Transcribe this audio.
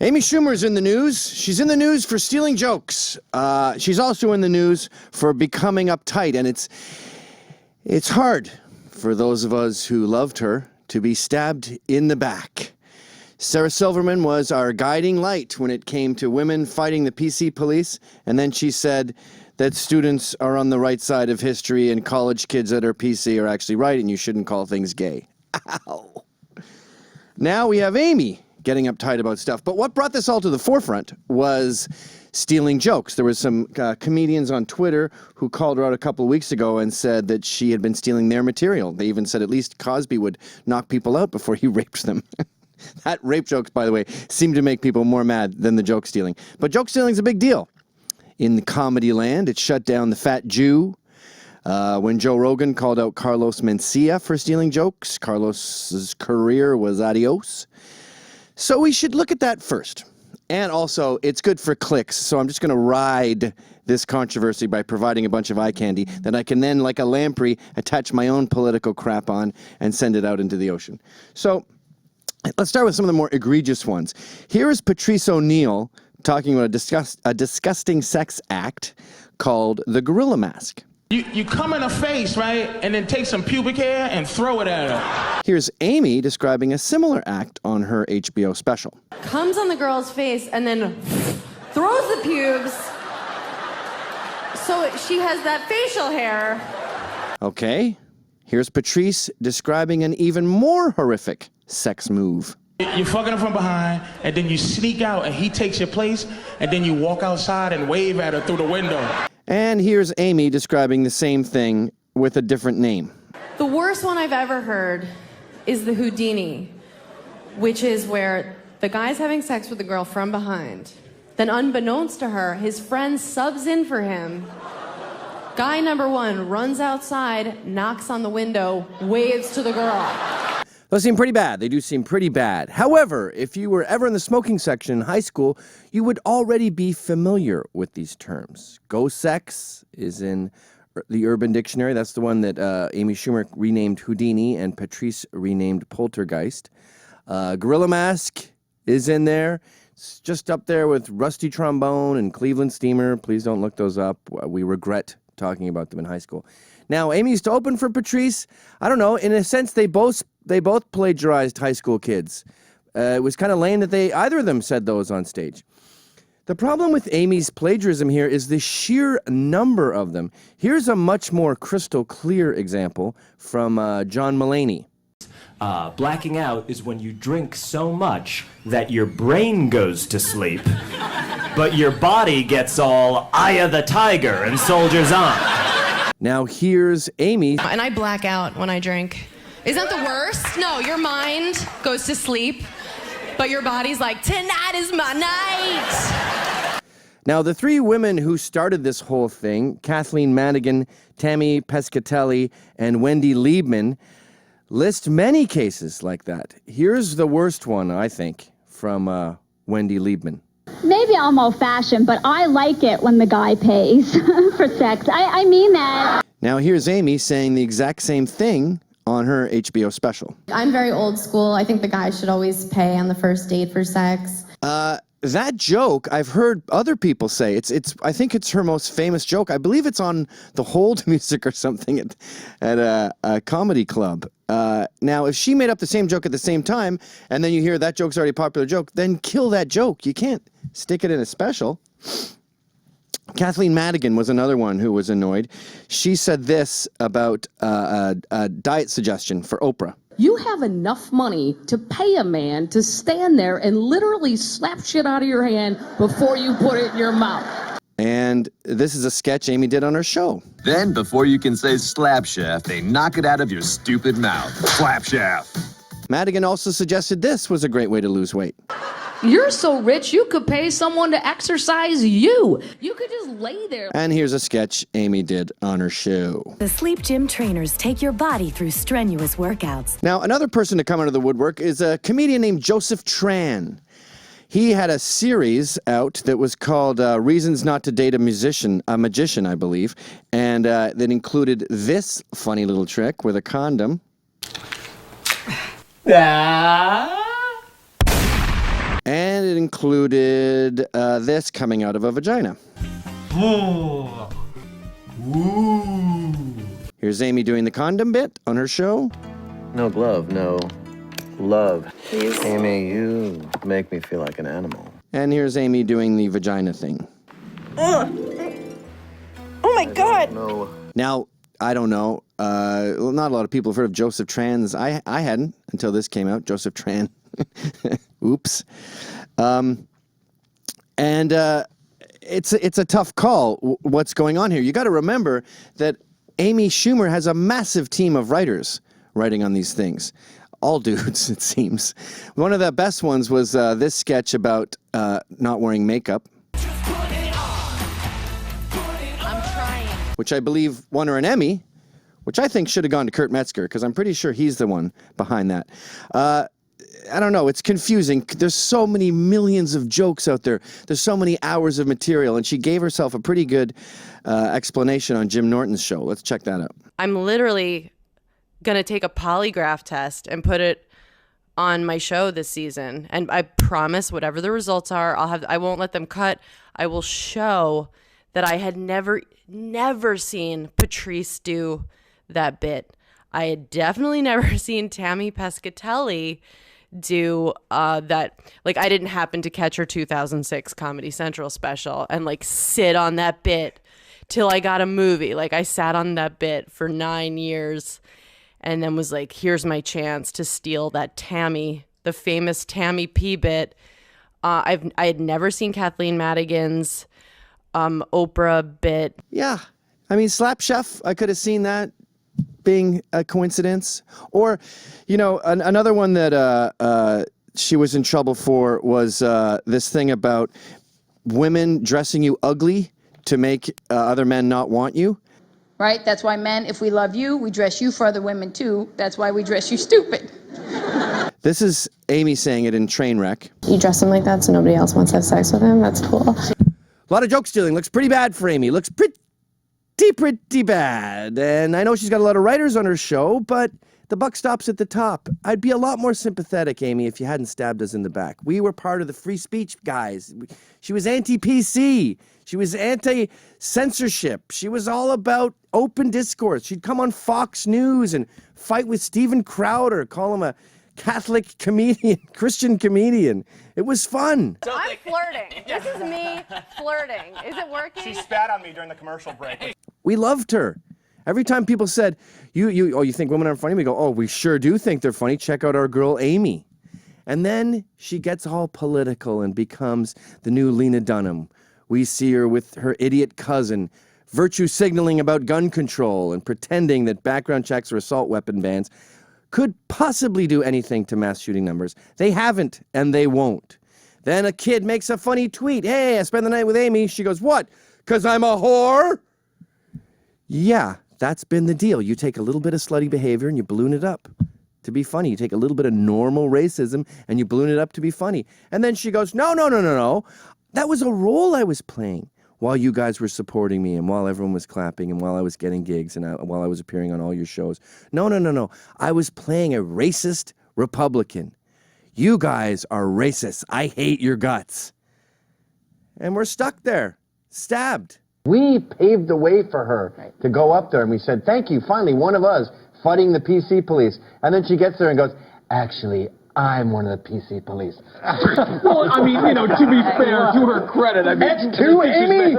Amy Schumer's in the news. She's in the news for stealing jokes. She's also in the news for becoming uptight, and it's hard for those of us who loved her to be stabbed in the back. Sarah Silverman was our guiding light when it came to women fighting the PC police, and then she said that students are on the right side of history and college kids that are PC are actually right, and you shouldn't call things gay. Ow. Now we have Amy getting uptight about stuff. But what brought this all to the forefront was stealing jokes. There was some comedians on Twitter who called her out a couple of weeks ago and said that she had been stealing their material. They even said at least Cosby would knock people out before he raped them. That rape jokes, by the way, seem to make people more mad than the joke stealing. But joke stealing is a big deal. In the comedy land, it shut down the Fat Jew. When Joe Rogan called out Carlos Mencia for stealing jokes, Carlos's career was adios. So we should look at that first. And also, it's good for clicks, so I'm just going to ride this controversy by providing a bunch of eye candy that I can then, like a lamprey, attach my own political crap on and send it out into the ocean. So let's start with some of the more egregious ones. Here is Patrice O'Neill talking about a disgusting sex act called the gorilla mask. You come in her face, right, and then take some pubic hair and throw it at her. Here's Amy describing a similar act on her HBO special. Comes on the girl's face and then throws the pubes so she has that facial hair. Okay, here's Patrice describing an even more horrific sex move. You're fucking her from behind, and then you sneak out, and he takes your place, and then you walk outside and wave at her through the window. And here's Amy describing the same thing with a different name. The worst one I've ever heard is the Houdini, which is where the guy's having sex with the girl from behind. Then unbeknownst to her, his friend subs in for him. Guy number one runs outside, knocks on the window, waves to the girl. Those seem pretty bad. They do seem pretty bad. However, if you were ever in the smoking section in high school, you would already be familiar with these terms. Ghost sex is in the Urban Dictionary. That's the one that Amy Schumer renamed Houdini and Patrice renamed Poltergeist. Gorilla Mask is in there. It's just up there with Rusty Trombone and Cleveland Steamer. Please don't look those up. We regret talking about them in high school. Now, Amy's to open for Patrice. I don't know. In a sense, they both plagiarized high school kids. It was kind of lame that either of them said those on stage. The problem with Amy's plagiarism here is the sheer number of them. Here's a much more crystal clear example from John Mulaney. Blacking out is when you drink so much that your brain goes to sleep, but your body gets all Eye of the Tiger and soldiers on. Now here's Amy. And I black out when I drink. Isn't that the worst? No, your mind goes to sleep, but your body's like, tonight is my night. Now, the three women who started this whole thing, Kathleen Madigan, Tammy Pescatelli, and Wendy Liebman, list many cases like that. Here's the worst one, I think, from Wendy Liebman. Maybe I'm old-fashioned, but I like it when the guy pays for sex. I mean that. Now, here's Amy saying the exact same thing on her HBO special. I'm very old school. I think the guy should always pay on the first date for sex. That joke, I've heard other people say. I think it's her most famous joke. I believe it's on the Hold music or something at a comedy club. Now, if she made up the same joke at the same time, and then you hear that joke's already a popular joke, then kill that joke. You can't stick it in a special. Kathleen Madigan was another one who was annoyed. She said this about a diet suggestion for Oprah. You have enough money to pay a man to stand there and literally slap shit out of your hand before you put it in your mouth. And this is a sketch Amy did on her show. Then, before you can say slap shaft, they knock it out of your stupid mouth. Slap shaft. Madigan also suggested this was a great way to lose weight. You're so rich, you could pay someone to exercise you. You could just lay there. And here's a sketch Amy did on her show. The Sleep Gym trainers take your body through strenuous workouts. Now, another person to come out of the woodwork is a comedian named Joseph Tran. He had a series out that was called Reasons Not to Date a Magician, I believe, and that included this funny little trick with a condom. And it included this coming out of a vagina. Oh. Ooh. Here's Amy doing the condom bit on her show. No glove, no love. Please. Amy, you make me feel like an animal. And here's Amy doing the vagina thing. Ugh. Oh my God. No. Now, I don't know. Not a lot of people have heard of Joseph Tran's. I hadn't until this came out. Joseph Tran. Oops. It's a tough call. What's going on here? You got to remember that Amy Schumer has a massive team of writers writing on these things. All dudes, it seems. One of the best ones was this sketch about not wearing makeup. Which I believe won her an Emmy, which I think should have gone to Kurt Metzger, because I'm pretty sure he's the one behind that. I don't know, it's confusing. There's so many millions of jokes out there. There's so many hours of material, and she gave herself a pretty good explanation on Jim Norton's show. Let's check that out. I'm literally going to take a polygraph test and put it on my show this season. And I promise whatever the results are, I won't let them cut. I will show that I had never seen Patrice do that bit. I had definitely never seen Tammy Pescatelli do that. Like, I didn't happen to catch her 2006 Comedy Central special and like sit on that bit till I got a movie. Like, I sat on that bit for 9 years and then was like, here's my chance to steal that Tammy, the famous Tammy P bit. I had never seen Kathleen Madigan's Oprah bit. Yeah. I mean, Slap Chef, I could have seen that being a coincidence. Or, you know, another one that she was in trouble for was this thing about women dressing you ugly to make other men not want you. Right? That's why men, if we love you, we dress you for other women too. That's why we dress you stupid. This is Amy saying it in Trainwreck. You dress him like that so nobody else wants to have sex with him? That's cool. A lot of joke stealing. Looks pretty bad for Amy. Looks pretty bad. And I know she's got a lot of writers on her show, but the buck stops at the top. I'd be a lot more sympathetic, Amy, if you hadn't stabbed us in the back. We were part of the free speech guys. She was anti-PC. She was anti-censorship. She was all about open discourse. She'd come on Fox News and fight with Steven Crowder, call him a Catholic comedian, Christian comedian. It was fun. I'm flirting. This is me flirting. Is it working? She spat on me during the commercial break. We loved her. Every time people said, you think women aren't funny? We go, oh, we sure do think they're funny. Check out our girl, Amy. And then she gets all political and becomes the new Lena Dunham. We see her with her idiot cousin, virtue signaling about gun control and pretending that background checks or assault weapon bans could possibly do anything to mass shooting numbers. They haven't, and they won't. Then a kid makes a funny tweet. Hey, I spent the night with Amy. She goes, what? 'Cause I'm a whore? Yeah, that's been the deal. You take a little bit of slutty behavior and you balloon it up to be funny. You take a little bit of normal racism and you balloon it up to be funny. And then she goes, no. That was a role I was playing while you guys were supporting me and while everyone was clapping and while I was getting gigs and while I was appearing on all your shows. No. I was playing a racist Republican. You guys are racist. I hate your guts. And we're stuck there, stabbed. We paved the way for her to go up there, and we said, thank you, finally, one of us fighting the PC police. And then she gets there and goes, actually, I'm one of the PC police. Well, I mean, you know, to be fair, to her credit, I mean... That's two, Amy!